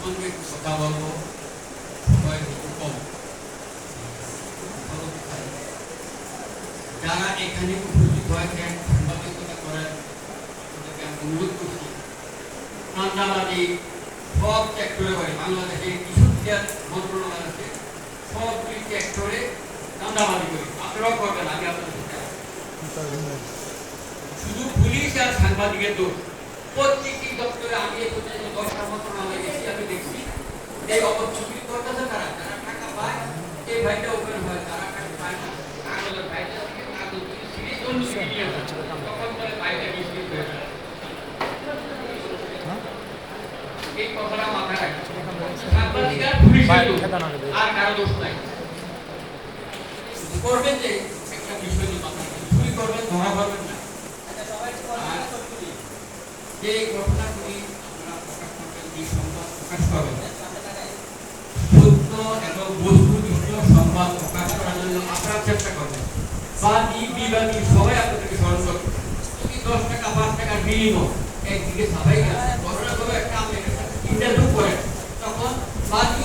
সম্বন্ধে একটু কথা বলবো, সময় একটু কম। যারা এখানে উপস্থিত হয়েছেন, সাংবাদিকতা করেন, তাদেরকে আমি অনুরোধ করছি, চাঁদাবাজি সব সেক্টরে হয়। বাংলাদেশে কিছু মন্ত্রণালয় আছে, সবগুলি সেক্টরে চাঁদাবাজি করি। আপনারাও করবেন, আমি আপনাদের সাথে আছি। শুধু পুলিশ আর সাংবাদিকের দোষ। প্রত্যেকটি দপ্তরে আমি এই পর্যন্ত 10টা মন্ত্রণালয় গেছি, আমি দেখছি এই অপচুরি করতেছে তারা, যারা টাকা পায় এই ভাইটা ওপেন হয়, তারা টাকা পায় না, কাগজের ভাইটা থেকে কাগজ সিরিজ অন্য নিয়ে তখন বলে ভাইটা মিসলিপ হয়ে যায়। এই কথাটা মাথায় রাখছি। সাংবাদিক আর পুলিশের দোষ, আর কারো দোষ নাই। করবেন যে একটা বিষয় নিয়ে মাথায় চুরি করবেন, ধরা করবেন না। যে ঘটনাগুলি আপনারা প্রকাশ করবেন, যে সংবাদ প্রকাশ করবেন, সত্য এবং বস্তুনিষ্ঠ সংবাদ প্রকাশ করার জন্য আপনারা চেষ্টা করবেন। বাদী বিবাদী সবাই আপনাদেরকে স্মরণ করবে। যদি 10 টাকা 5 টাকার বিনিময় একদিকে সবাই গেছে, ঘটনা হলো একটা আপনি ইন্টারভিউ করেন, তখন বাদী